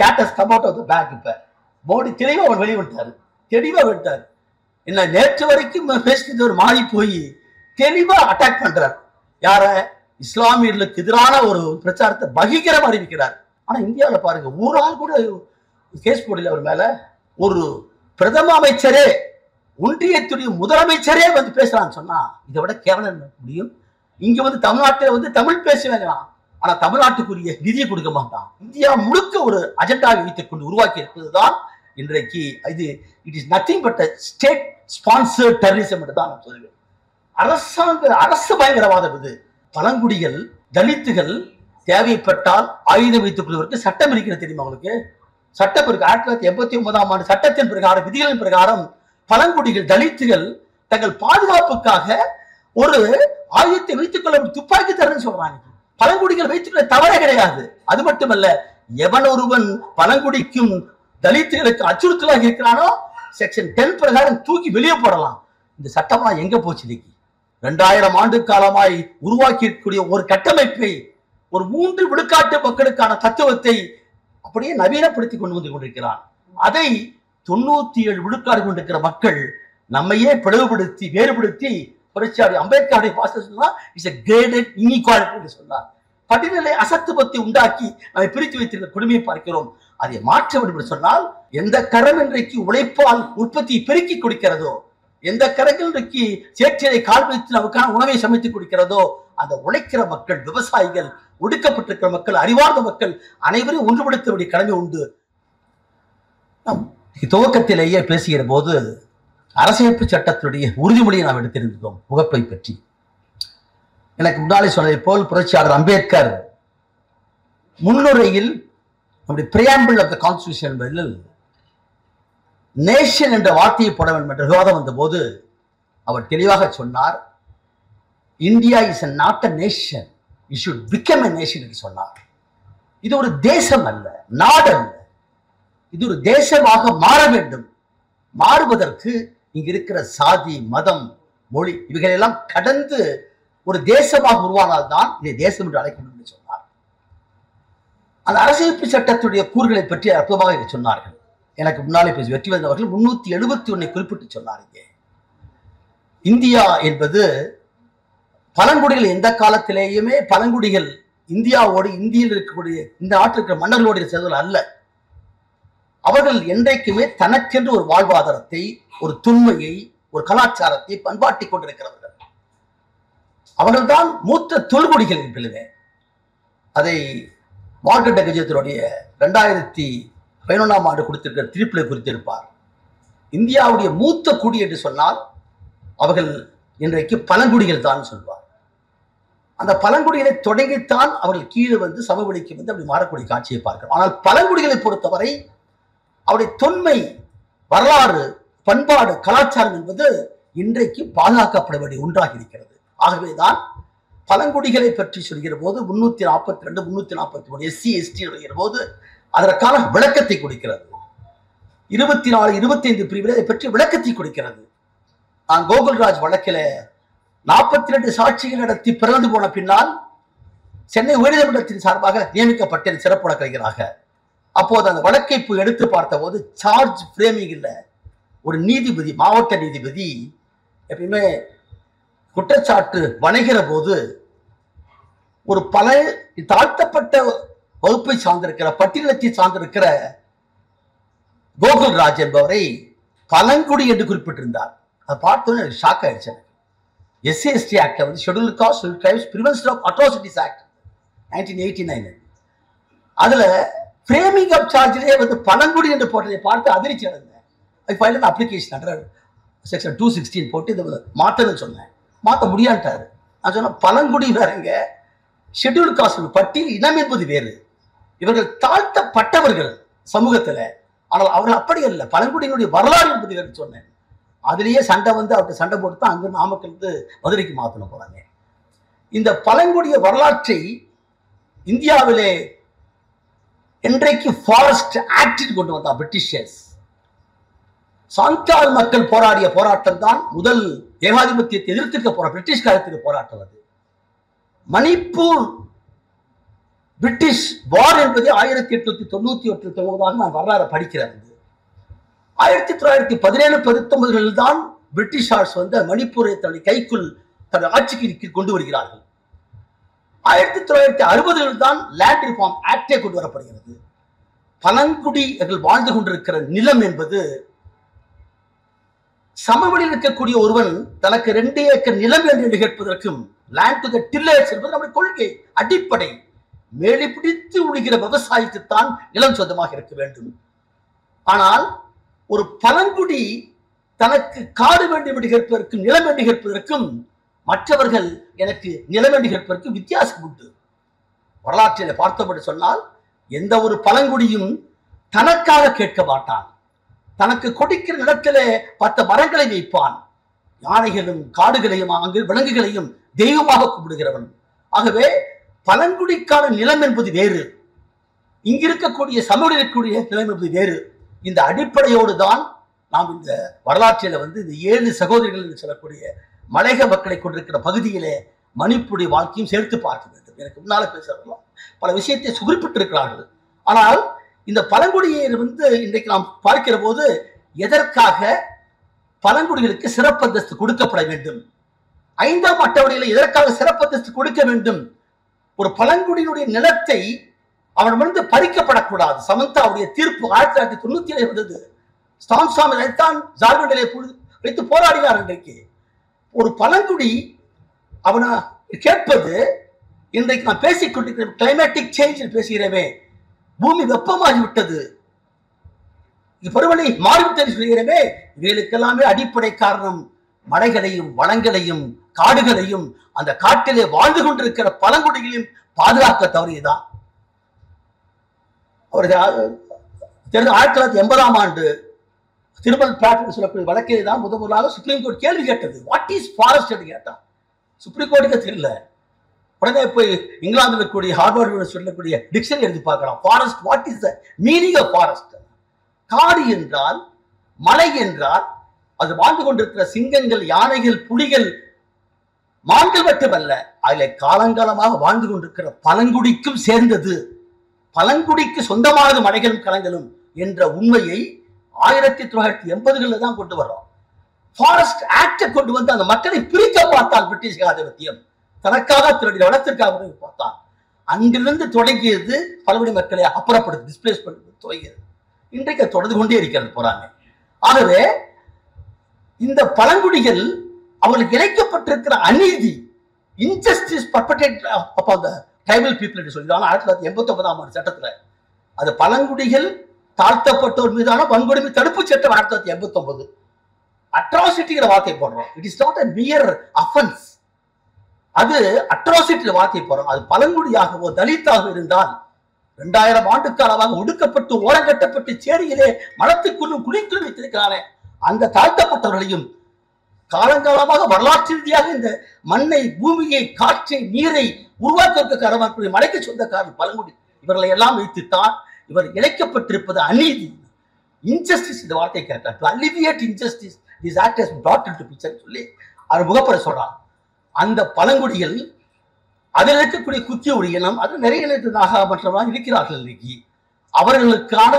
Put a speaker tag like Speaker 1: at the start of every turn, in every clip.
Speaker 1: cat has come out of the bag. இப்ப மோடி தெளிவா அவர் வெளிவிட்டாரு, தெளிவா விட்டாரு. என்ன நேற்று வரைக்கும் பேசிட்டு ஒரு மாறி போய் தெளிவா அட்டாக் பண்றார். யார? இஸ்லாமியர்களுக்கு எதிரான ஒரு பிரச்சாரத்தை பகிரமா அறிவிக்கிறார். ஆனா இந்தியாவில் பாருங்க, ஒரு ஆள் கூட கேஸ் போடல அவர் மேல. ஒரு பிரதம அமைச்சரே, ஒன்றியத்துடைய முதலமைச்சரே வந்து பேசுறான்னு சொன்னா இதை விட கேவலம் முடியும்? இங்க வந்து தமிழ்நாட்டில் வந்து தமிழ் பேச வேண்டாம், ஆனா தமிழ்நாட்டுக்குரிய நிதியை கொடுக்க மாட்டான். இந்தியா முழுக்க ஒரு அஜெண்டாவை வைத்துக் கொண்டு உருவாக்கி இருப்பதுதான் இன்றைக்கு இது. It is nothing but state sponsored terrorism என்று தான் நான் சொல்லுவேன். அரசு பயங்கரவாதம் இது. பழங்குடிகள், தலித்துகள் தேவைப்பட்டால் ஆயுதம் வைத்துக் கொள்வதற்கு சட்டம் இருக்கிறது தெரியுமா உங்களுக்கு? சட்டம் இருக்கு. 1989ஆம் ஆண்டு சட்டத்தின் பிரகாரம், விதிகளின் பிரகாரம் பழங்குடிகள், தலித்துகள் தங்கள் பாதுகாப்புக்காக ஒரு ஆயுதத்தை வைத்துக் கொள்ள துப்பாக்கி தரன்னு சொல்றாங்க. பழங்குடிகள் வைத்துக் கொள்ள தவறே கிடையாது. அது மட்டுமல்ல, எவன் ஒருவன் பழங்குடிக்கும் தலித்துகளுக்கு அச்சுறுத்தலாக இருக்கிறானோ செக்ஷன் 10 பிரகாரம் தூக்கி வெளியே போடலாம். இந்த சட்டமா எங்க போச்சு? இன்னைக்கு 2000 ஆண்டு காலமாய் உருவாக்கி இருக்கக்கூடிய ஒரு கட்டமைப்பை, ஒரு 3 விழுக்காட்டு மக்களுக்கான தத்துவத்தை அப்படியே நவீனப்படுத்தி கொண்டு வந்து கொண்டிருக்கிறான். அதை 97 விழுக்காடு கொண்டிருக்கிற மக்கள் நம்மையே பிளவுபடுத்தி வேறுபடுத்தி புரட்சியாளர் அம்பேத்கருடைய சொன்னார். படிநிலை அசத்துவத்தை உண்டாக்கி நம்மை பிரித்து வைத்திருக்கிற கொடுமையை பார்க்கிறோம். அதை மாற்ற வேண்டும் என்று சொன்னால், எந்த கரம் இன்றைக்கு உழைப்பால் உற்பத்தியை பெருக்கி கொடுக்கிறதோ, எந்த கரங்கள் இன்றைக்கு சேற்றிலை கால் வைத்து நமக்கான உணவை சமைத்து கொடுக்கிறதோ, அந்த உழைக்கிற மக்கள், விவசாயிகள், ஒடுக்கப்பட்டிருக்கிற மக்கள், அறிவார்ந்த மக்கள் அனைவரையும் ஒன்றுபடுத்த வேண்டிய கடமை உண்டு. துவக்கத்திலேயே பேசுகிற போது அரசியலமைப்பு சட்டத்தினுடைய உறுதிமொழியை நாம் எடுத்திருந்தோம். முகப்பை பற்றி எனக்கு முன்னாலே சொன்னதை போல் புரட்சியாளர் அம்பேத்கர் முன்னுரையில் நம்முடைய பிரியாம்பிள் ஆஃப் தி கான்ஸ்டிடியூஷன் என்பதில் நேஷன் என்ற வார்த்தையை போட வேண்டும் என்ற விவாதம் வந்த போது அவர் தெளிவாக சொன்னார், India is not a nation, it should become a nation என்று சொன்னார். இது ஒரு தேசம் அல்ல, நாடு அல்ல, இது ஒரு தேசமாக மாற வேண்டும். மாறுவதற்கு இங்க இருக்கிற சாதி, மதம், மொழி இவைகளெல்லாம் கடந்து ஒரு தேசமாக உருவானால்தான் இதை தேசம் என்று அழைக்க முடியும் என்று சொன்னார். அந்த அரசியலமைப்பு சட்டத்துடைய கூறுகளை பற்றி அற்புதமாக சொன்னார்கள். எனக்கு முன்னாலே பேசி வெற்றி வந்தவர்கள் 371 குறிப்பிட்டு சொன்னார்கள். இந்தியா என்பது பழங்குடிகள் எந்த காலத்திலேயுமே பழங்குடிகள் இந்தியாவோடு, இந்தியில் இருக்கக்கூடிய இந்த நாட்டில் இருக்கிற மன்னர்களுடைய சேர்ந்தவர்கள் அல்ல. அவர்கள் என்றைக்குமே தனக்கென்று ஒரு வாழ்வாதாரத்தை, ஒரு தொன்மையை, ஒரு கலாச்சாரத்தை, பண்பாட்டை கொண்டிருக்கிறவர்கள். அவர்கள்தான் மூத்த தொல்குடிகள் என்பது. அதை மார்க்கெட் கஜத்தினுடைய 2011ஆம் ஆண்டு கொடுத்திருக்கிற தீர்ப்பில் குறித்திருப்பார். இந்தியாவுடைய மூத்த குடி என்று சொன்னால் அவர்கள் இன்றைக்கு பழங்குடிகள் தான் சொல்வார். அந்த பழங்குடிகளை தொடங்கித்தான் அவர்கள் கீழே வந்து சமவெளிக்கு வந்து அப்படி மாறக்கூடிய காட்சியை பார்க்கிறோம். ஆனால் பழங்குடிகளை பொறுத்தவரை அவருடைய தொன்மை, வரலாறு, பண்பாடு, கலாச்சாரம் என்பது இன்றைக்கு பாதுகாக்கப்பட வேண்டிய ஒன்றாக இருக்கிறது. ஆகவேதான் பழங்குடிகளை பற்றி சொல்கிற போது 342, 343 SC ST சொல்கிற போது அதற்கான விளக்கத்தை கொடுக்கிறது. 24, 25 பிரிவுகளை பற்றி விளக்கத்தை கொடுக்கிறது. நான் கோகுல்ராஜ் வழக்கில் 42 சாட்சிகள் நடத்தி பிறந்து போன பின்னால் சென்னை உயர்நீதிமன்றத்தின் சார்பாக நியமிக்கப்பட்ட சிறப்பு வழக்கறிஞராக அப்போது அந்த வழக்கை எடுத்து பார்த்த போது சார்ஜ் பிரேமிங் இல்ல, ஒரு நீதிபதி, மாவட்ட நீதிபதி எப்பயுமே குற்றச்சாட்டு வணைகிற போது ஒரு பல தாழ்த்தப்பட்ட வகுப்பை சார்ந்திருக்கிற, பட்டியலத்தை சார்ந்திருக்கிற கோகுல்ராஜ் என்பவரை பழங்குடி என்று குறிப்பிட்டிருந்தார். அதை பார்த்தோன்னு எனக்கு ஷாக் ஆயிடுச்சு. SC ST ஆக்ட்ல வந்து scheduled caste, scheduled tribes, prevention of atrocities act 1989 அதுல ஃப்ரேமிங் ஆஃப் சார்ஜிலே வந்து பழங்குடி என்று போட்டதை பார்த்து அதிர்ச்சி அடைந்தேன். I file an application under section 216 போட்டு இதை மாற்றணும்னு சொன்னேன். மாற்ற முடியாட்டாரு. நான் சொன்னேன், பழங்குடி வேறங்க, ஷெட்யூல்டு காஸ்ட் பட்டியல் இனம் என்பது வேறு. இவர்கள் தாழ்த்தப்பட்டவர்கள் சமூகத்தில், ஆனால் அவர்கள் அப்படி அல்ல, பழங்குடியினுடைய வரலாறு என்பது சொன்னேன். அதுலேயே சண்டை வந்து அவர்கிட்ட சண்டை போட்டு தான் அங்கே நாமக்கல் வந்து மதுரைக்கு மாற்றணும் போறாங்க. இந்த பழங்குடிய வரலாற்றை இந்தியாவிலே என்றைக்கு ஃபாரஸ்ட் ஆக்ட் கொண்டு வந்தா பிரிட்டிஷர்ஸ், சாந்தால் மக்கள் போராடிய போராட்டம் தான் முதல் ஏகாதிபத்தியத்தை எதிர்த்திருக்க பிரிட்டிஷ் காலத்துக்கு போராட்டம். அது மணிப்பூர் பிரிட்டிஷ் வார் என்பது 1891 நான் வரலாறு படிக்கிறேன். 1917-19 தான் பிரிட்டிஷார்ஸ் வந்து மணிப்பூரை தன்னுடைய கைக்குள் தன் ஆட்சிக்கு கொண்டு வருகிறார்கள். 1960 தான் லேண்ட் ரிஃபார்ம் ஆக்டே கொண்டு வரப்படுகிறது. பழங்குடிகள் வாழ்ந்து கொண்டிருக்கிற நிலம் என்பது சமவெளியில் இருக்கக்கூடிய ஒருவன் தனக்கு 2 ஏக்கர் நிலம் என்று கேட்பதற்கும் லேண்ட் டு தி டில்லர்ஸ் என்பது நம்முடைய கொள்கை அடிப்படை. மேலே பிடித்து உழுகிற விவசாயிக்குத்தான் நிலம் சொந்தமாக இருக்க வேண்டும். ஆனால் ஒரு பழங்குடி தனக்கு காடு வேண்டும் என்று கேட்பதற்கும் நிலம் என்று கேட்பதற்கும் மற்றவர்கள் எனக்கு நிலம் என்று கேட்பதற்கு வித்தியாசம் உண்டு. வரலாற்றில் பார்த்தபடி சொன்னால் எந்த ஒரு பழங்குடியும் தனக்காக கேட்க மாட்டான். தனக்கு கொடுக்கிற நிலத்திலே 10 மரங்களை வைப்பான். யானைகளும் காடுகளையும் அங்கு விலங்குகளையும் தெய்வமாக கும்பிடுகிறவன். ஆகவே பழங்குடிக்கான நிலம் என்பது வேறு, இங்கிருக்கக்கூடிய சமூக இருக்கக்கூடிய நிலம் என்பது வேறு. இந்த அடிப்படையோடு தான் நாம் இந்த வரலாற்றில வந்து இந்த 7 சகோதரிகள் என்று சொல்லக்கூடிய மலையக மக்களை கொண்டிருக்கிற பகுதியிலே மணிப்புடைய வாழ்க்கையும் சேர்த்து பார்க்க வேண்டும். எனக்கு முன்னால பேசுறவர்கள் பல விஷயத்தை குறிப்பிட்டிருக்கிறார்கள். ஆனால் இந்த பழங்குடியை வந்து இன்றைக்கு நாம் பார்க்கிற போது எதற்காக பழங்குடிகளுக்கு சிறப்பந்தஸ்து கொடுக்கப்பட வேண்டும், 5ஆம் அட்டவணையில் எதற்காக சிறப்பந்தஸ்து கொடுக்க வேண்டும், ஒரு பழங்குடியினுடைய நிலத்தை அவனிடமிருந்து பறிக்கப்படக்கூடாது. சமந்தாவுடைய தீர்ப்பு 1997 வந்தது. ஸ்டான்சாமி அதைத்தான் ஜார்க்கண்டிலே வைத்து போராடினார். இன்றைக்கு ஒரு பழங்குடி அவனை கேட்பது, இன்றைக்கு நான் பேசிக்கொண்டிருக்கிறேன் கிளைமேட்டிக் சேஞ்ச் பேசுகிறவே, பூமி வெப்பமாகிவிட்டது, பருவநிலை மாறிவிட்டது சொல்கிறவே, இவைகளுக்கெல்லாமே அடிப்படை காரணம் மலைகளையும் வளங்களையும் காடுகளையும் அந்த காட்டிலே வாழ்ந்து கொண்டிருக்கிற பழங்குடிகளையும் பாதுகாக்க தவறியதான். அவர் 1980ஆம் ஆண்டு திருமல் பிளாட் சொல்லக்கூடிய வழக்கிலே தான் முதலாக சுப்ரீம் கோர்ட் கேள்வி கேட்டது. வாட் இஸ் ஃபாரஸ்ட் என்று கேட்டான். சுப்ரீம் கோர்ட்டுக்கு தெரியல. உடனே போய் இங்கிலாந்தில் இருக்கக்கூடிய ஹார்வர்ட் சொல்லக்கூடிய டிக்ஷனரி எடுத்து பார்க்கலாம். Forest, what is the meaning of forest? காடு என்றால், மலை என்றால் அது வாழ்ந்து கொண்டிருக்கிற சிங்கங்கள், யானைகள், புலிகள், மான்கள் மட்டுமல்ல, அதில் காலங்காலமாக வாழ்ந்து கொண்டிருக்கிற பழங்குடிக்கும் சேர்ந்தது. பழங்குடிக்கு சொந்தமானது மலைகளும் களங்களும் என்ற உண்மையை 1980களில் தான் கொண்டு வர்றோம். ஃபாரஸ்ட் ஆக்டை கொண்டு வந்து அந்த மக்களை பிரிக்க பார்த்தால் பிரிட்டிஷ் ஆதிபத்தியம், தனக்காக தன்னுடைய வளத்திற்காக பார்த்தான். அங்கிருந்து தொடங்கியது பழங்குடி மக்களை அப்புறப்படுத்து, டிஸ்பிளேஸ் பண்ணி துவங்கியது. இன்றைக்கு தொடர்ந்து கொண்டே இருக்கிறது போறாங்க. ஆகவே இந்த பழங்குடிகள் அவர்களுக்கு இழைக்கப்பட்டிருக்கிற அநீதி, injustice perpetrated upon the tribal people என்று சொல்லிடுவாங்க. 1989ஆம் ஆண்டு சட்டத்துல அது பழங்குடிகள் தாழ்த்தப்பட்டோர் மீதான வன்கொடுமை தடுப்பு சட்டம் 1989. அட்ராசிட்டிங்கிற வார்த்தை போடுறோம். It is not a mere offense. அது அட்ராசிட்டி வார்த்தை போடுறோம். அது பழங்குடியாகவோ தலித்தாக இருந்தால் 2000 ஆண்டு காலமாக ஒடுக்கப்பட்டு ஓரங்கட்டப்பட்டு சேரியிலே மலத்துக்குள்ளும் குழிக்குள்ளும் வைத்திருக்கிறானே அந்த தாழ்த்தப்பட்டவர்களையும் காலங்காலமாக வரலாற்று ரீதியாக இந்த மண்ணை, பூமியை, காற்றை, நீரை உருவாக்க மலைக்கு சொந்தக்காரர் பழங்குடி, இவர்களை எல்லாம் வைத்துத்தான் இவர் இழைக்கப்பட்டிருப்பது அநீதி, இன்ஜஸ்டிஸ் இந்த வார்த்தை கேட்டார். To alleviate injustice this act has brought into picture சொல்லி அவர் முகப்பட சொல்றான். அந்த பழங்குடிகள் அதில் இருக்கக்கூடிய குக்கிய இனம், அது நிறைய நாகா மற்றவர்கள் இருக்கிறார்கள். இன்னைக்கு அவர்களுக்கான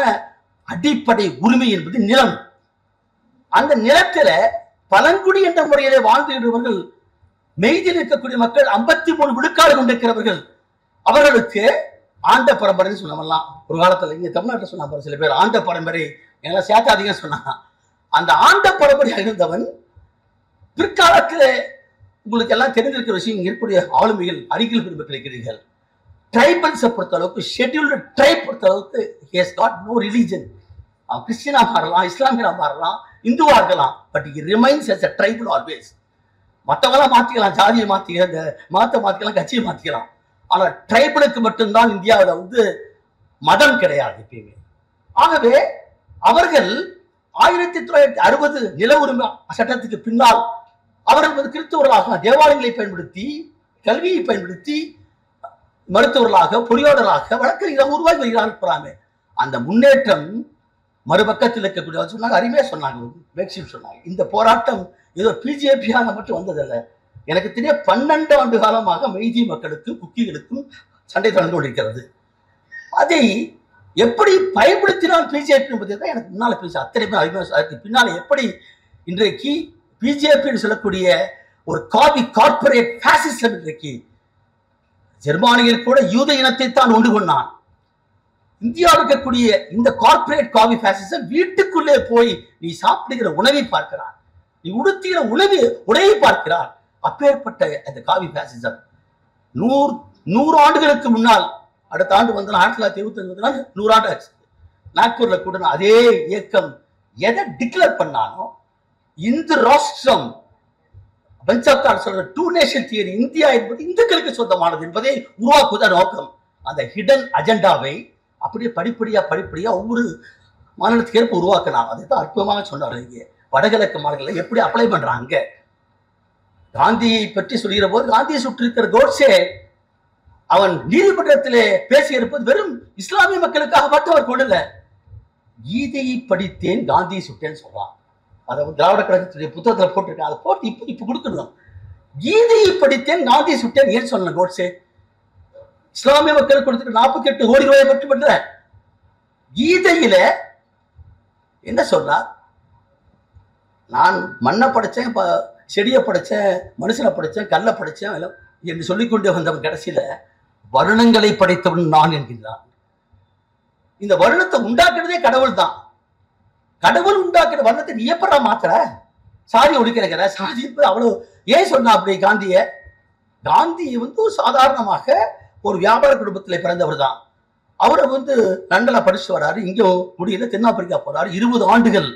Speaker 1: அடிப்படை உரிமை என்பது நிலம். அந்த நிலத்தில பழங்குடி என்ற முறையிலே வாழ்ந்துகிறவர்கள், மெய்தில் இருக்கக்கூடிய மக்கள் 53 விழுக்காடு கொண்டிருக்கிறவர்கள், அவர்களுக்கு ஆண்ட பரம்பரைன்னு சொன்னவெல்லாம் ஒரு காலத்துல இங்க தமிழ்நாட்டில் சொன்னாங்க சில பேர், ஆண்ட பரம்பரை எல்லாம் சேர்த்தாதீங்க சொன்னாங்க. அந்த ஆண்ட பரம்பரை இருந்தவன் பிற்காலத்தில் உங்களுக்கு எல்லாம் தெரிஞ்சிருக்கிற விஷயம், இங்க இருக்கக்கூடிய ஆளுமைகள் அருகில் பெருமக்கள் இருக்கிறீர்கள். ட்ரைபல்ஸை பொறுத்த அளவுக்கு, ஷெட்யூல்டு ட்ரைப் பொறுத்த அளவுக்கு he has got no religion. அவன் கிறிஸ்டியனா மாறலாம், இஸ்லாமியனா மாறலாம், இந்துவா இருக்கலாம், but he remains as a tribal always. மற்றவங்களாம் மாத்திக்கலாம், ஜாதியை மாத்திக்கலாம், இந்த மதத்தை மாத்திக்கலாம், கட்சியை மாத்திக்கலாம். ஆனா ட்ரைபலுக்கு மட்டும்தான் இந்தியாவில் வந்து மதம் கிடையாது எப்பயுமே. ஆகவே அவர்கள் 1960 நில உரிமை சட்டத்துக்கு பின்னால் அவர்கள் வந்து கிறிஸ்தவர்களாக தேவாலயங்களை பயன்படுத்தி, கல்வியை பயன்படுத்தி, மருத்துவர்களாக, பொறியாளர்களாக, வழக்கறிஞராக உருவாகி வருகிறார்கள். அந்த முன்னேற்றம் மறுபக்கத்தில் இருக்கக்கூடிய சொன்னாங்க, அருமையா சொன்னாங்க. இந்த போராட்டம் ஏதோ பிஜேபியாக மட்டும் வந்ததில்லை. எனக்கு தெரிய 12 ஆண்டு காலமாக மெய்தி மக்களுக்கும், குக்கிகளுக்கும், சண்டை தொடர்ந்து கொண்டிருக்கிறது. அதை எப்படி பயன்படுத்தினால் பிஜேபி என்பதை தான் எனக்கு முன்னால பேச அத்தனை பேர் அதுக்கு பின்னால எப்படி இன்றைக்கு பிஜேபி சொல்லக்கூடிய ஒரு கார்பரேட் பாசிசம் இன்றைக்கு ஜெர்மானியில் கூட யூத இனத்தை தான் ஒன்று கொண்டான். இந்தியாவில் இருக்கக்கூடிய இந்த கார்பரேட் காவி பாசிசம் வீட்டுக்குள்ளே போய் நீ சாப்பிடுகிற உணவை பார்க்கிறார், நீ உடுத்துகிற உடையை பார்க்கிறார். அப்பேற்பட்ட அந்த காவி பாசிசம் 100 ஆண்டுகளுக்கு முன்னால், அடுத்த ஆண்டு வந்து 1975 100 ஆண்டு ஆச்சு, நாக்பூர்ல கூட அதே இயக்கம் எதை டிக்ளேர் பண்ணானோ இந்து ராஷ்டிரம் பஞ்சாப்தார் சொல்ற 2 நேஷன் தியரி, இந்தியா என்பது இந்துக்களுக்கு சொந்தமானது என்பதை உருவாக்குவதன் நோக்கம். அந்த ஹிடன் அஜெண்டாவை அப்படியே படிப்படியா ஒவ்வொரு மாநிலத்துக்கு ஏற்ப உருவாக்கலாம். அதை தான் அற்புதமாக சொன்னார். இங்கே வடகிழக்கு மாநிலங்களில் எப்படி அப்ளை பண்றாங்க. காந்தியை பற்றி சொல்கிற போது காந்தியை சுற்றிருக்கிற கோட்சே அவன் நீதிமன்றத்திலே பேசியிருப்பது வெறும் இஸ்லாமிய மக்களுக்காக மட்டும் அவர் கொள்ளல, கீதையை படித்தேன் காந்தியை சுட்டேன்னு சொல்றான். அதை திராவிட கழகத்துடைய புத்தகத்தில் போட்டிருக்கேன். அதை போட்டு இப்ப கொடுக்கணும். கீதையை படித்தேன் காந்தியை சுட்டேன் ஏன் சொன்ன கோட்சே? இஸ்லாமிய மக்களுக்கு கொடுத்துட்டு 48 கோடி ரூபாயை பற்றி பண்ற கீதையில என்ன சொன்னார்? நான் மண்ணை படைச்சேன், செடியை படைச்சேன், மனுஷனை படைச்சேன், கல்லை படைச்சேன் என்று சொல்லிக்கொண்டே வந்தவன் கடைசியில வருணங்களை படைத்தவன் நான் என்கின்றான். இந்த வருணத்தை உண்டாக்குறதே கடவுள் தான். கடவுள் உண்டாக்குற வருணத்தை நீ எப்படா மாத்துற? சாதி ஒழிக்கிற சாதி என்பது அவ்வளவு ஏன் சொன்னா அப்படி? காந்தி வந்து சாதாரணமாக ஒரு வியாபார குடும்பத்தில் பிறந்தவர் தான். அவரை வந்து லண்டன்ல படிச்சு வராரு, இங்க முடியல, தென்னாப்பிரிக்கா போறாரு. 20 ஆண்டுகள்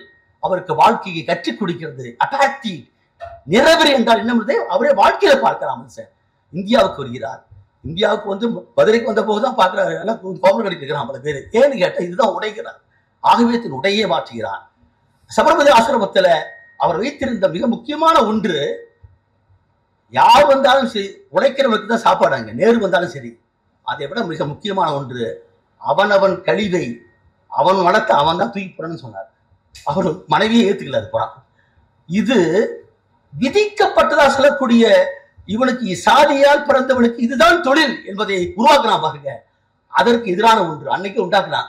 Speaker 1: அவருக்கு வாழ்க்கையை கற்றுக் கொடுக்கிறது. அட்டாக்டி நிறைவேறி என்றால் என்ன அவரே வாழ்க்கையில பார்க்கிறார். மனுஷன் இந்தியாவுக்கு வருகிறார். இந்தியாவுக்கு வந்து மதுரைக்கு வந்த போதுதான் பார்க்கிறாரு. கோபம் கிடைக்கிறான் பல பேரு. ஏன்னு கேட்டா இதுதான் உடைகிறார். ஆகவே தன் உடையே மாற்றுகிறார். சபர்மதி ஆசிரமத்துல அவர் வைத்திருந்த மிக முக்கியமான ஒன்று, யார் வந்தாலும் சரி உழைக்கிறவனுக்கு தான் சாப்பாடாங்க. நேரு வந்தாலும் சரி. அதை விட மிக முக்கியமான ஒன்று, அவன் கழிவை அவன் வளர்த்த அவன் தான் தூக்கி போறன்னு சொன்னார். அவர் மனைவியை ஏத்துக்கல. அது போறான். இது விதிக்கப்பட்டதா சொல்லக்கூடிய இவனுக்கு சாதியால் பிறந்தவனுக்கு இதுதான் தொழில் என்பதை உருவாக்கலாம் பாருங்க. அதற்கு எதிரான ஒன்று அன்னைக்கு உண்டாக்குனான்.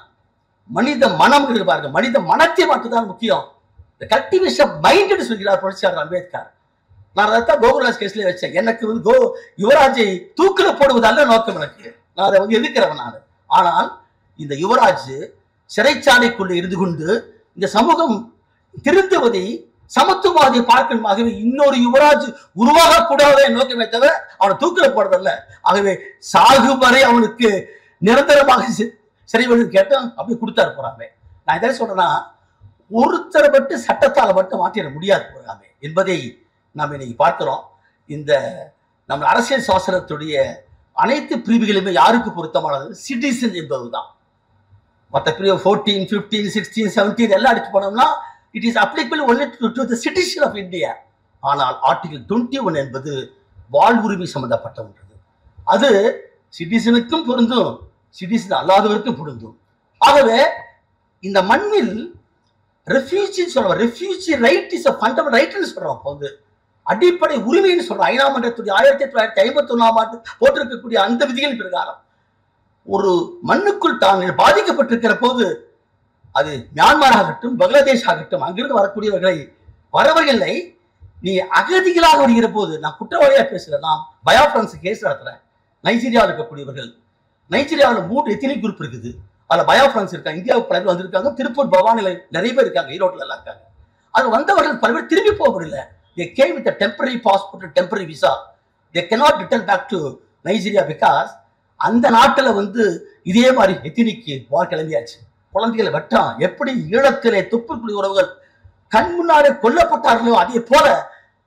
Speaker 1: மனித மனம் பாருங்க. மனித மனத்தை மட்டும்தான் முக்கியம். கல்டிவேஷன் ஆஃப் மைண்ட் சொல்கிறார் புரட்சியாளர் அம்பேத்கர். நான் அதைத்தான் கோகுல்ராஜ் கேஸ்ல வச்சேன். எனக்கு வந்து யுவராஜை தூக்கில போடுவது அல்ல நோக்கம். எனக்கு நான் அதை வந்து எதிர்க்கிறவன் நான். ஆனால் இந்த யுவராஜ் சிறைச்சாலைக்குள்ள இருந்து கொண்டு இந்த சமூகம் திருந்துவதை சமத்துவவாதியை பார்க்கணுமாகவே இன்னொரு யுவராஜ் உருவாகக்கூடாத நோக்கமே தவிர அவனை தூக்கில போடுறதல்ல. ஆகவே சாகு வரை அவனுக்கு நிரந்தரமாக சிறைவழி கேட்டான். அப்படி கொடுத்தாரு போறாங்க. நான் எதை சொல்றேன்னா, ஒருத்தரை மட்டும் சட்டத்தால மட்டும் மாற்றிட முடியாது போறாங்க என்பதை நாம் இன்னைக்கு பார்க்கிறோம். இந்த நம்ம அரசியல் சாசனத்துடைய அனைத்து பிரிவுகளுமே யாருக்கு பொருத்தமானது? சிட்டிசன் என்பதுதான். மற்ற பிரிவு 14, 15, 16, 17 எல்லாம் அடிச்சு போனோம்னா it is applicable only to the citizen of India. ஆனால் ஆர்டிகல் 21 என்பது வாழ்வுரிமை சம்பந்தப்பட்ட ஒன்று. அது சிட்டிசனுக்கும் பொருந்தும், சிட்டிசன் அல்லாதவருக்கும் பொருந்தும். ஆகவே இந்த மண்ணில் ரெஃப்யூஜி சொல்றோம். Refugee right is a fundamental ரைட்னு சொல்றோம். அப்போ வந்து அடிப்படை உரிமைன்னு சொல்றோம். ஐநா மன்றத்துடைய 1951ஆம் ஆண்டு போட்டிருக்கக்கூடிய அந்த விதிகள் பிரகாரம் ஒரு மண்ணுக்குள் தான் பாதிக்கப்பட்டிருக்கிற போது, அது மியான்மர் ஆகட்டும், பங்களாதேஷ் ஆகட்டும், அங்கிருந்து வரக்கூடியவர்களை வரவர்களை நீ அகதிகளாக வருகிற போது, நான் குற்றவாளியா பேசல, நான் பயோபிரான்ஸ் கேஸ் நடத்துறேன். நைஜீரியாவில் இருக்கக்கூடியவர்கள், நைஜீரியாவில் 3 எத்தனிக் குரூப் இருக்குது. அதுல பயோபிரான்ஸ் இருக்காங்க. இந்தியாவுக்கு பல பேர் வந்திருக்காங்க. திருப்பூர் பவானில நிறைய பேர் இருக்காங்க. ஈரோட்டில் எல்லாம் இருக்காங்க. அது வந்தவர்கள் பல பேர் திரும்பி போக முடியல. They came with a temporary passport and temporary visa. They cannot return back to Nigeria because அந்த நாட்டில் வந்து இதே மாதிரி எத்தினிக்கு வார் கிளம்பியாச்சு. குழந்தைகளை வெட்டான். எப்படி ஈழத்திலே துப்புக்குடி உறவுகள் கண் முன்னாலே கொல்லப்பட்டார்களோ அதே போல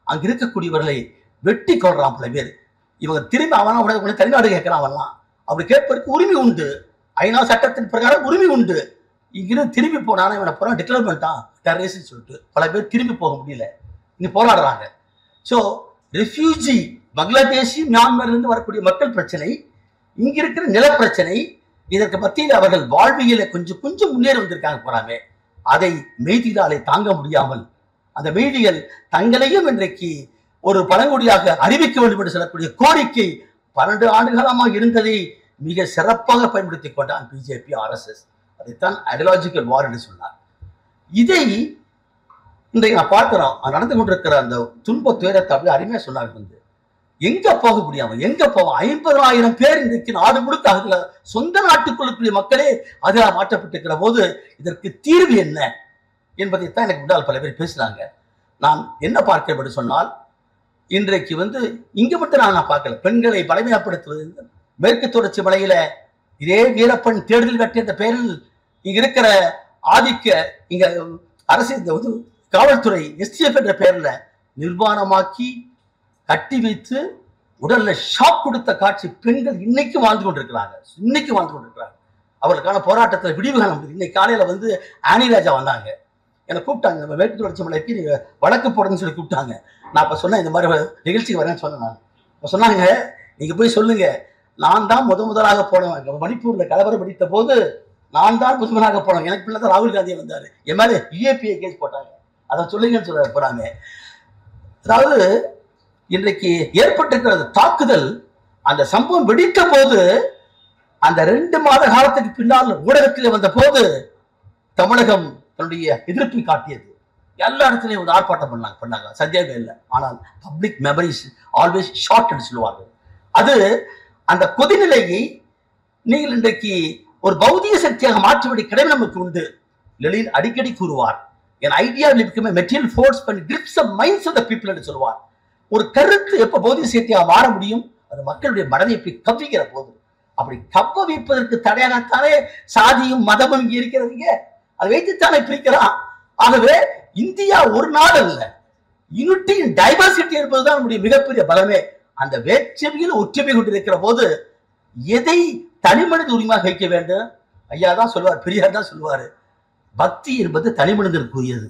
Speaker 1: அங்க இருக்கக்கூடியவர்களை வெட்டி கொள்றான் பல பேர். இவங்க திரும்பி அவனா உடனே தனிநாடு கேட்கிறான். அவன்லாம் அப்படி கேட்பதற்கு உரிமை உண்டு. ஐநா சட்டத்தின் பிரகாரம் உரிமை உண்டு. இங்கிருந்து திரும்பி போனாலும் இவனை பூரா டிக்ளேர் பண்ணிட்டான் டெரரிஸ்ட்னு சொல்லிட்டு பல பேர் திரும்பி போக முடியல. இங்க போராடுறாங்க. ஸோ ரெஃப்யூஜி பங்களாதேஷி மியான்மர்ல இருந்து வரக்கூடிய மக்கள் பிரச்சனை, இங்க இருக்கிற நில பிரச்சனை, இதற்கு மத்தியில் அவர்கள் வாழ்வியலை கொஞ்சம் கொஞ்சம் முன்னேறி வந்திருக்காங்க போறாங்க. அதை மெய்திகளாலே தாங்க முடியாமல் அந்த மெய்திகள் தங்களையும் இன்றைக்கு ஒரு பழங்குடியாக அறிவிக்க வேண்டும் என்று சொல்லக்கூடிய கோரிக்கை 12 ஆண்டு காலமாக இருந்ததை மிக சிறப்பாக பயன்படுத்தி கொண்டான் பிஜேபி RSS. அதைத்தான் ஐடியாலஜிக்கல் வார் என்று சொன்னார். இதை இன்றைக்கு நான் பார்க்கிறோம். நடந்து கொண்டிருக்கிற அந்த துன்ப துயரத்தை அப்படி அருமையா சொன்னாங்க. எங்க போக முடியாம எங்க போவோம்? 50,000 பேர் இன்றைக்கு நாடு முழுக்க அதுல சொந்த நாட்டுக்குள்ள மக்களே அதில் மாற்றப்பட்டிருக்கிற போது இதற்கு தீர்வு என்ன என்பதைத்தான் எனக்கு முன்னால் பல பேர் பேசுறாங்க. நான் என்ன பார்க்கிறேன் சொன்னால், இன்றைக்கு இங்க மட்டும் நான் பார்க்கல. பெண்களை பலவீனப்படுத்துவது மேற்கு தொடர்ச்சி மலையில இதே வீரப்பன் தேடுதல் கட்டிய என்ற பெயரில் இங்க இருக்கிற ஆதிக்க இங்க அரசு காவல்துறை STF என்ற பெயர்ல நிர்வாணமாக்கி கட்டி வைத்து உடல்ல ஷாக் கொடுத்த காட்சி பெண்கள் இன்னைக்கு வாழ்ந்து கொண்டிருக்கிறாங்க. அவர்களுக்கான போராட்டத்தில் விடிவு காண முடியும். இன்னைக்கு காலையில ஆனிராஜா வந்தாங்க, என்னை கூப்பிட்டாங்க. நம்ம மேற்கு தொடர்ச்சி மலைக்கு நீங்க வழக்கு போடுன்னு சொல்லி கூப்பிட்டாங்க. நான் இப்ப சொன்னேன் இந்த மாதிரி நிகழ்ச்சிக்கு வரேன்னு சொன்னேன். நான் இப்ப சொன்னாங்க, நீங்க போய் சொல்லுங்க, நான் தான் முதலாக போனேன். மணிப்பூர்ல கலவரம் படித்த போது நான் தான் முதலாக போனேன். எனக்கு பிள்ளைதான் ராகுல் காந்தி வந்தாரு, என் மேல UAPA கேஸ் போட்டாங்க, அதை சொல்லுங்கன்னு சொல்ல போறாங்க. அதாவது இன்றைக்கு ஏற்பட்டிருக்கிற தாக்குதல், அந்த சம்பவம் வெடித்த போது அந்த 2 மாத காலத்துக்கு பின்னால் ஊடகத்தில் வந்த போது தமிழகம் தன்னுடைய எதிர்ப்பை காட்டியது. எல்லா இடத்துலையும் ஒரு ஆர்ப்பாட்டம் பண்ணாங்க, சந்தேகம் இல்லை. ஆனால் பப்ளிக் மெமரிஸ் ஆல்வேஸ் ஷார்ட் என்று சொல்லுவார்கள். அது அந்த கொதிநிலையை நீங்கள் இன்றைக்கு ஒரு பௌதிக சக்தியாக மாற்றுவதை கடமை நமக்கு உண்டு. லெனின் அடிக்கடி கூறுவார், என் ஐடியா மெட்டீரியல் ஃபோர்ஸ் பண்ணி grips of minds of the people என்று சொல்லுவார். ஒரு கருத்து எப்ப பௌதிக சக்தியாக மாற முடியும்? அது மக்களுடைய மனதை கவ்விக்கிற போது. அப்படி கவ்வ வைப்பதற்கு தடையாகத்தானே சாதியும் மதமும் இங்கே இருக்கிறதுங்க. அதை வைத்துத்தானே பிரிக்கிறான். ஆகவே இந்தியா ஒரு நாடு அல்ல, யூனிட்டி இன் டைவர்சிட்டி என்பதுதான் நம்முடைய மிகப்பெரிய பலமே. அந்த வேற்றுமையில் ஒற்றுமை கொண்டிருக்கிற போது எதை தனிமனித உரிமையாக வைக்க வேண்டும்? ஐயா தான் சொல்லுவார், பெரியார் தான் சொல்லுவாரு, பக்தி என்பது தனிமனிதனுக்குரியது.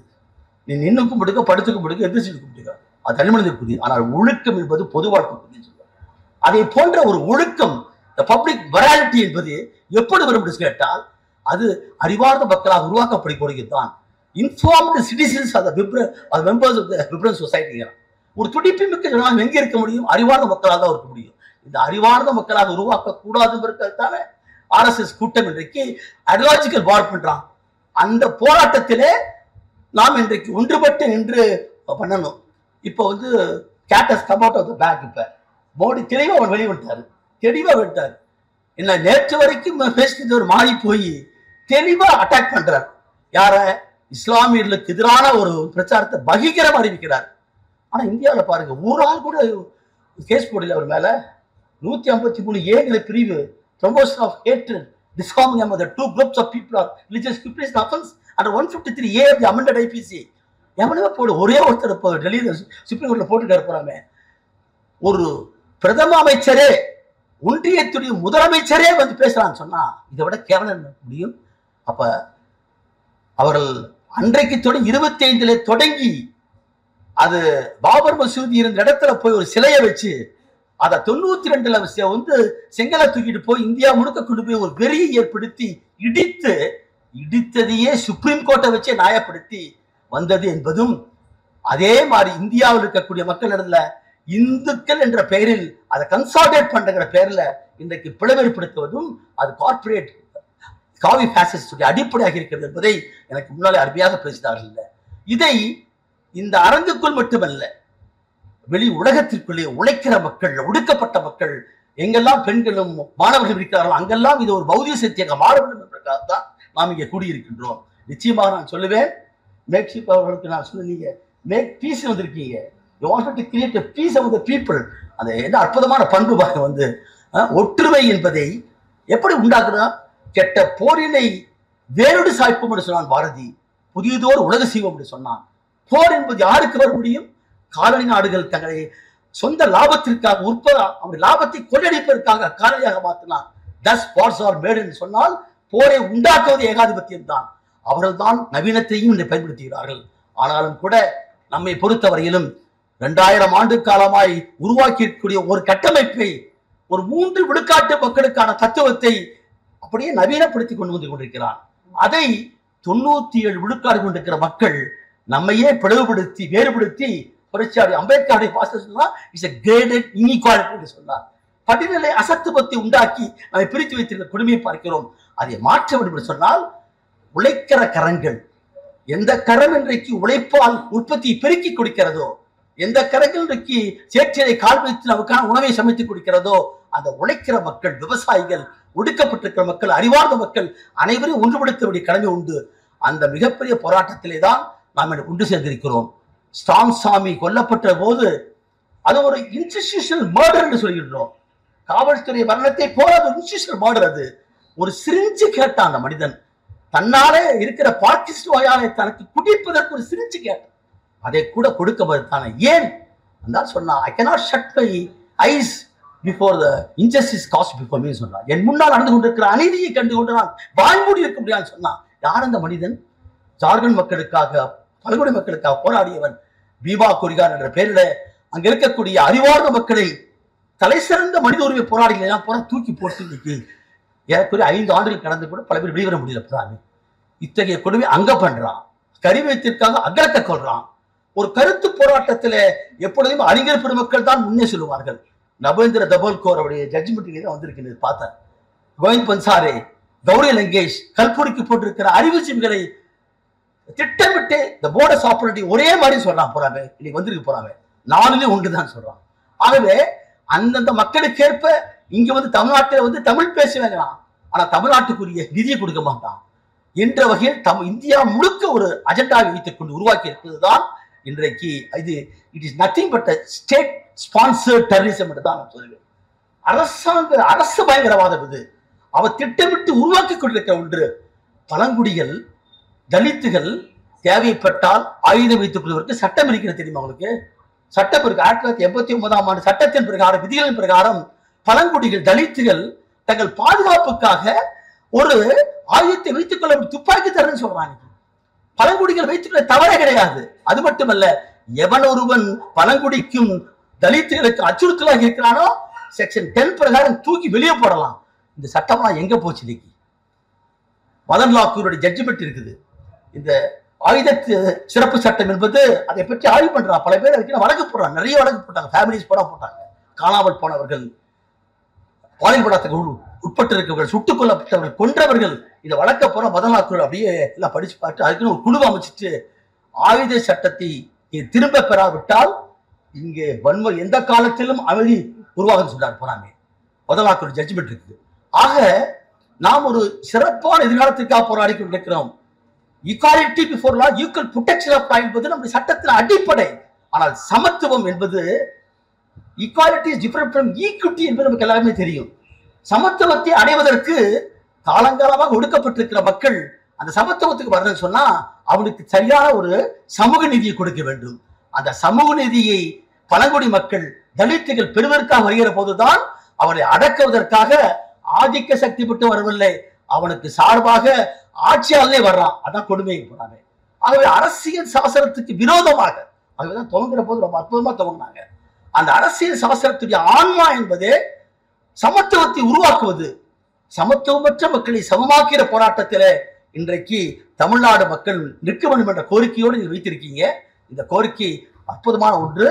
Speaker 1: நீ நின்று கும்பிடுக்க, படுத்து கும்பிடுக்க, எதிர்த்து கும்பிடுக்க, அது தனிமனிதனுக்குரியது. ஆனால் ஒழுக்கம் என்பது பொது வாழ்க்கைக்குரியது சொல்லுவார். அதை போன்ற ஒரு ஒழுக்கம், பப்ளிக் மொராலிட்டி என்பது எப்படி வரும் என்று கேட்டால், அது அறிவார்ந்த மக்களாக உருவாக்கப்படுகிறது. Informed citizens are the members of the vibrant society. ஒரு துடிப்பு மிக்க ஜனம் எங்க இருக்க முடியும்? அறிவார்ந்த மக்களாக தான் இருக்க முடியும். இந்த அறிவார்ந்த மக்களாக உருவாக்க கூடாது என்பதற்காக RSS கூட்டம் இன்றைக்கு ஐடியாலஜிக்கல் வார் பண்றான். அந்த போராட்டத்திலே நாம் இன்றைக்கு ஒன்றுபட்டு நின்று பண்ணணும். இப்போ cat's come out of the bag. இப்ப மோடி தெளிவா அவன் வெளிவிட்டாரு, என்ன நேற்று வரைக்கும் பேசிட்டு ஒரு மாறி போய் தெளிவா அட்டாக் பண்றார். யார? இஸ்லாமியர்களுக்கு எதிரான ஒரு பிரச்சாரத்தை பகிரமா அறிவிக்கிறார். ஆனா இந்தியாவில் பாருங்க, ஒரு ஆள் கூட கேஸ் போடல அவர் மேல. 153A பிரிவு promotion of hatred, disharmony among the two groups of people or religious people is an offense under 153A of the amended IPC. எவனவே போடு, ஒரே ஒருத்தர் டெல்லியில் சுப்ரீம் கோர்ட்ல போட்டுட்டு போறாமே. ஒரு பிரதம அமைச்சரே, ஒன்றியத்துடைய முதலமைச்சரே பேசுறான்னு சொன்னா இதை விட கேவலம் என்ன முடியும்? அப்ப அவர்கள் அன்றைக்கு தொடங்கி 25 தொடங்கி அது பாபர் மசூதி இருந்த இடத்துல போய் ஒரு சிலையை வச்சு அதை 92 செங்கலை தூக்கிட்டு போய் இந்தியா முழுக்க கொண்டு போய் ஒரு வெறியை ஏற்படுத்தி இடித்ததையே சுப்ரீம் கோர்ட்டை வச்சே நியாயப்படுத்தி வந்தது என்பதும், அதே மாதிரி இந்தியாவில் இருக்கக்கூடிய மக்கள் இடத்துல இந்துக்கள் என்ற பெயரில் அதை கன்சால்டேட் பண்ற பெயர்ல இன்றைக்கு பிளவுபடுத்துவதும் அது கார்பரேட் காவி பாசிஸ்ட் அடிப்படையாக இருக்கிறது என்பதை எனக்கு முன்னாலே அருமையாக பேசினார்கள். இதை இந்த அரங்குக்குள் மட்டுமல்ல, வெளி உலகத்திற்குள்ளே உழைக்கிற மக்கள், ஒடுக்கப்பட்ட மக்கள், எங்கெல்லாம் பெண்களும் மாணவர்கள் இருக்கிறார்கள் அங்கெல்லாம் இது ஒரு பௌதிக சக்தியாக மாற வேண்டும் என்பதற்காகத்தான் நாம் இங்கே கூடியிருக்கின்றோம். நிச்சயமாக நான் சொல்லுவேன், மேக்ஷிப் அவர்களுக்கு நான் சொல்ல, நீங்க மேக் பீஸ் வந்திருக்கீங்க, you want to create a peace of the people. அது என்ன அற்புதமான பண்பு பாருங்க. ஒற்றுமை என்பதை எப்படி உண்டாக்குறோம்? கெட்ட போரினை வேறொரு சாய்ப்போம் என்று சொன்னான் பாரதி, புதியதோர் உலக செய்வோம் என்று சொன்னான். போர் என்பது யாருக்கு வர முடியும்? காலனி நாடுகள் தங்களை சொந்த லாபத்திற்காக லாபத்தை கொள்ளடிப்பதற்காக காலனியாக மாற்றினான். தஸ் வார்ஸ் ஆர் மேட் என்று சொன்னால் போரை உண்டாக்குவது ஏகாதிபத்தியம் தான். அவர்கள் தான் நவீனத்தையும் இன்று பயன்படுத்துகிறார்கள். ஆனாலும் கூட நம்மை பொறுத்தவரையிலும் 2000 ஆண்டு காலமாய் உருவாக்கியிருக்கக்கூடிய ஒரு கட்டமைப்பை, ஒரு 3 விழுக்காட்டு மக்களுக்கான தத்துவத்தை அப்படியே நவீனப்படுத்தி கொண்டு வந்து கொண்டிருக்கிறார். அதை 97 விழுக்காடு கொண்டிருக்கிற மக்கள் நம்மையே பிளவுபடுத்தி வேறுபடுத்தி புரட்சியாளர் அம்பேத்கருடைய பாச சொன்னா இட்ஸ் எ கிரேடட் இன்இக்வாலிட்டி என்று சொன்னார். படிநிலை அசத்துவத்தை உண்டாக்கி நம்மை பிரித்து வைத்திருக்கிற கொடுமையை பார்க்கிறோம். அதை மாற்ற வேண்டும் என்று சொன்னால் உழைக்கிற கரங்கள், எந்த கரம் இன்றைக்கு உழைப்பால் உற்பத்தியை பெருக்கி கொடுக்கிறதோ, எந்த கரங்கள் இன்றைக்கு சேற்றிலை கால் வைத்து நமக்கான உணவை சமைத்து கொடுக்கிறதோ, அந்த உழைக்கிற மக்கள், விவசாயிகள், ஒடுக்கப்பட்டிருக்கிற மக்கள், அறிவார்ந்த மக்கள் அனைவரையும் ஒன்றுபடுத்த வேண்டிய கடமை உண்டு. அந்த மிகப்பெரிய போராட்டத்திலே தான் நாம் ஒன்று சேர்ந்திருக்கிறோம். ஸ்டாம் சாமி கொல்லப்பட்ட போது அது ஒரு இன்ஸ்டிடியூஷனல் மர்டர் என்று சொல்கின்றோம். காவல்துறை மரணத்தை போல ஒரு இன்ஸ்டிடியூஷனல் மர்டர். அது ஒரு சிரிஞ்சு கேட்டான் அந்த மனிதன், தன்னாலே இருக்கிற பார்க்கிஸ்ட் நோயாலை தனக்கு குடிப்பதற்கு ஒரு சிரிஞ்சு கேட்டான். அதை கூட கொடுக்க மறுத்தானே. ஏன் அதான் சொன்னா, ஐ cannot shut my eyes before the injustice caused before me சொன்னான். என் முன்னால் நடந்து கொண்டிருக்கிற அநீதியை கண்டு கொண்டு நான் வாய்மூடி இருக்க முடியாது சொன்னான். யார் அந்த மனிதன்? ஜார்க்கண்ட் மக்களுக்காக, பழங்குடி மக்களுக்காக போராடியவன் பீமா குரிகார் என்ற பெயரில் அங்க இருக்கக்கூடிய அறிவார்ந்த மக்களை, தலை சிறந்த மனித உரிமை போராளிகளை எல்லாம் போற தூக்கி போட்டு இன்னைக்கு ஏறக்குறைய 5 ஆண்டுகள் கடந்து கூட பல பேர் வெளிவர முடியல. போறாங்க. இத்தகைய கொடுமை அங்க பண்றான். கரிவயத்திற்காக அகலத்தை கொள்றான். ஒரு கருத்து போராட்டத்துல எப்பொழுதும் அறிஞர் பெருமக்கள் தான் முன்னே சொல்லுவார்கள். நபேந்திர தபோல்கர் அவருடைய ஜட்ஜ்மெண்ட் தான் வந்திருக்கிறது பார்த்தேன். கோவிந்த் பன்சாரே, கௌரி லங்கேஷ், கல்பூரிக்கு போட்டிருக்கிற அறிவுஜீவிகளை திட்டமிட்டு இந்த போர்டஸ் ஆப்பரேட்டி ஒரே மாதிரி சொல்றான். போறாங்க இன்னைக்கு வந்திருக்கு போறாங்க 4 ஒன்றுதான் சொல்றான். ஆகவே அந்தந்த மக்களுக்கேற்ப இங்க வந்து தமிழ்நாட்டில் வந்து தமிழ் பேச வேண்டாம், ஆனா தமிழ்நாட்டுக்குரிய நிதியை கொடுக்க மாட்டான் என்ற வகையில் இந்தியா முழுக்க ஒரு அஜெண்டாவை வைத்துக் கொண்டு உருவாக்கி இருப்பதுதான் இன்றைக்கு இது. It is nothing but state sponsored terrorism என்று தான் நான் சொல்லுவேன். அரசு பயங்கரவாதம் இது. அவர் திட்டமிட்டு உருவாக்கி கொண்டிருக்கிற ஒன்று. பழங்குடிகள், தலித்துகள் தேவைப்பட்டால் ஆயுதம் வைத்துக் கொள்வதற்கு சட்டம் இருக்கிறது தெரியுமா உங்களுக்கு? சட்டம் இருக்கு. 1989ஆம் ஆண்டு சட்டத்தின் பிரகாரம், விதிகளின் பிரகாரம் பழங்குடிகள், தலித்துகள் தங்கள் பாதுகாப்புக்காக ஒரு ஆயுதத்தை வைத்துக் கொள்ள துப்பாக்கி தரன்னு சொல்றாங்க. பழங்குடிகள் வைத்துக் கொள்ள தவறே கிடையாது. அது மட்டுமல்ல, எவன் ஒருவன் பழங்குடிக்கும் தலித்துகளுக்கு அச்சுறுத்தலாக இருக்கிறானோ செக்ஷன் 10 பிரகாரம் தூக்கி வெளியே போடலாம். இந்த சட்டமா எங்க போச்சு? இன்னைக்கு மதன் லாக்கூருடைய ஜட்ஜ்மெண்ட் இருக்குது. இந்த ஆயுத சிறப்பு சட்டம் என்பது அதை பற்றி ஆய்வு பண்றான். பல பேர் அதுக்கு வழக்கு போடுறாங்க. நிறைய வழக்கு போட்டாங்க. ஃபேமிலிஸ் போட்டாங்க. காணாமல் போனவர்கள், பாலியல் பலாத்காரத்துக்கு உட்பட்டு இருக்கவர்கள், சுட்டுக் கொல்லப்பட்டவர்கள், கொன்றவர்கள், இதை வழக்க போற மதன் லாக்கூர் அப்படியே எல்லாம் படிச்சு பார்த்து அதுக்குன்னு ஒரு குழு அமைச்சிட்டு ஆயுத சட்டத்தை திரும்ப பெறாவிட்டால் இங்கே வன்முறை எந்த காலத்திலும் அமைதி உருவாகும் சொல்றாரு போறாங்க. மதன் லாக்கூர் ஜட்ஜ்மெண்ட் இருக்குது. ஆக நாம் ஒரு சிறப்பான எதிர்காலத்திற்காக போராடி கொண்டிருக்கிறோம். Equality before law, equal protection of law என்பது நம்முடைய சட்டத்தின் அடிப்படை. ஆனால் சமத்துவம் என்பது, equality is different from equity என்பது நமக்கு எல்லாருமே தெரியும். சமத்துவத்தை அடைவதற்கு காலங்காலமாக ஒடுக்கப்பட்டிருக்கிற மக்கள் அந்த சமத்துவத்துக்கு வரணும்னு சொன்னா அவனுக்கு சரியான ஒரு சமூக நீதியை கொடுக்க வேண்டும். அந்த சமூக நீதியை பழங்குடி மக்கள், தலித்துகள் பெறுவதற்காக வருகிற போதுதான் அவரை அடக்குவதற்காக ஆதிக்க சக்தி விட்டு வரவில்லை, அவனுக்கு சார்பாக ஆட்சியாளனே வர்றான். அதான் கொடுமையை போறாங்க. ஆகவே அரசியல் சாசனத்துக்கு விரோதமாக, அதுதான் துவங்குற போது ரொம்ப அற்புதமா துவங்கினாங்க. அந்த அரசியல் சாசனத்துடைய ஆன்மா என்பதே சமத்துவத்தை உருவாக்குவது. சமத்துவமற்ற மக்களை சமமாக்கிற போராட்டத்தில் இன்றைக்கு தமிழ்நாடு மக்கள் நிற்க வேண்டும் என்ற கோரிக்கையோடு நீங்கள் வைத்திருக்கீங்க. இந்த கோரிக்கை அற்புதமான ஒன்று.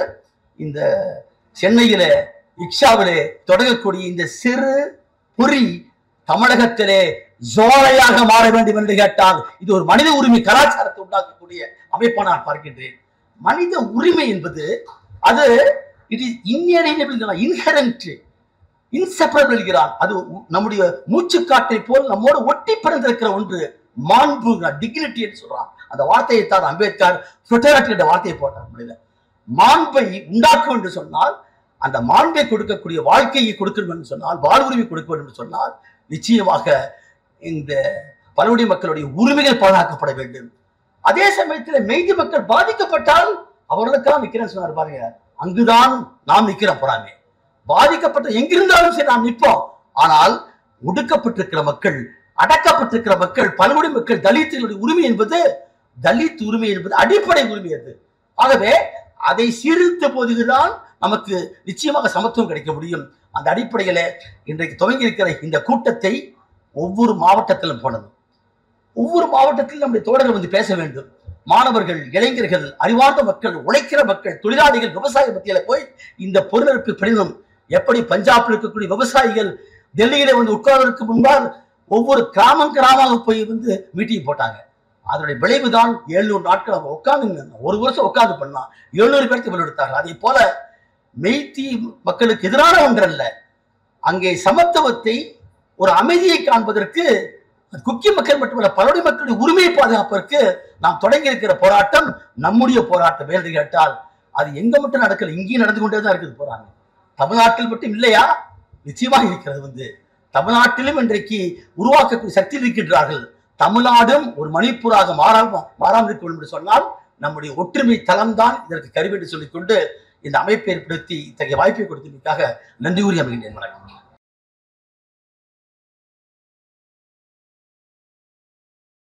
Speaker 1: இந்த சென்னையில இக்ஷாவிலே தொடங்கக்கூடிய இந்த சிறு பொறி தமிழகத்திலே ஜோலையாக மாற வேண்டும் என்று கேட்டால் இது ஒரு மனித உரிமை கலாச்சாரத்தை உண்டாக்கக்கூடிய அமைப்பா நான் பார்க்கின்றேன். மனித உரிமை என்பது அது it is inherent, inherent, inseparable என்கிறான். அது நம்முடைய மூச்சுக்காற்றை போல் நம்மோடு ஒட்டி பிறந்திருக்கிற ஒன்று. மாண்பு, டிக்னிட்டி என்று சொல்றான். அந்த வார்த்தையை தான் அம்பேத்கர் ஃப்ரெட்டர்னிட்டி என்ற வார்த்தையை போட்டார். மாண்பை உண்டாக்கும் என்று சொன்னால், அந்த மாண்பை கொடுக்கக்கூடிய வாழ்க்கையை கொடுக்கணும் என்று சொன்னால், வாழ்வுரிமை கொடுக்க வேண்டும் என்று சொன்னால், நிச்சயமாக இந்த பழங்குடி மக்களுடைய உரிமைகள் பாதுகாக்கப்பட வேண்டும். அதே சமயத்தில் மெய்தி மக்கள் பாதிக்கப்பட்டால் அவர்களுக்காக நிக்கிறேன்னு சொன்னார் பாருங்க. அங்குதான் நாம் நிக்கிறோம். போறாங்க பாதிக்கப்பட்ட எங்கிருந்தாலும் சரி நாம் நிற்போம். ஆனால் ஒடுக்கப்பட்டிருக்கிற மக்கள், அடக்கப்பட்டிருக்கிற மக்கள், பழங்குடி மக்கள், தலித்துகளுடைய உரிமை என்பது, தலித் உரிமை என்பது அடிப்படை உரிமை அது. ஆகவே அதை சீர்திருத்த போதுதான் நமக்கு நிச்சயமாக சமத்துவம் கிடைக்க முடியும். அந்த அடிப்படையில இன்றைக்கு துவங்கி இருக்கிற இந்த கூட்டத்தை ஒவ்வொரு மாவட்டத்திலும் போனதும், ஒவ்வொரு மாவட்டத்திலும் நம்முடைய தோழர்கள் வந்து பேச வேண்டும். மாணவர்கள், இளைஞர்கள், அறிவார்ந்த மக்கள், உழைக்கிற மக்கள், தொழிலாளிகள், விவசாய மத்தியில போய் இந்த பொருளெடுப்பு படிவம் எப்படி பஞ்சாபில் இருக்கக்கூடிய விவசாயிகள் டெல்லியில வந்து உட்கார்வதற்கு முன்பால் ஒவ்வொரு கிராமமாக போய் வந்து மீட்டிங் போட்டாங்க. அதனுடைய விளைவுதான் 700 நாட்கள் அவங்க உட்கார்ந்து, ஒரு வருஷம் உட்கார்ந்து பண்ணா 700 பேருக்கு வெளியெடுத்தார்கள். அதே போல மெய்த்தி மக்களுக்கு எதிரான ஒன்றல்ல, அங்கே சமத்துவத்தை, ஒரு அமைதியை காண்பதற்கு குக்கி மக்கள் மட்டுமல்ல பலருடைய மக்களுடைய உரிமையை பாதுகாப்பதற்கு நாம் தொடங்கி இருக்கிற போராட்டம் நம்முடைய போராட்டம். என்று கேட்டால் அது எங்க மட்டும் நடக்கல, இங்கேயும் நடந்து கொண்டேதான் இருக்குது போராட்டம். தமிழ்நாட்டில் மட்டும் இல்லையா? நிச்சயமாக இருக்கிறது. வந்து தமிழ்நாட்டிலும் இன்றைக்கு உருவாக்கக்கூடிய சக்தி இருக்கின்றார்கள். தமிழ்நாடும் ஒரு மணிப்பூராக மாறாமல் இருக்க வேண்டும் என்று சொன்னால் நம்முடைய ஒற்றுமை தளம்தான் இதற்கு கருவி என்று சொல்லிக்கொண்டு இந்த அமைப்பை ஏற்படுத்தி இத்தகைய வாய்ப்பை கொடுத்ததற்காக நன்றி கூறி அமைகின்றேன். வணக்கம்.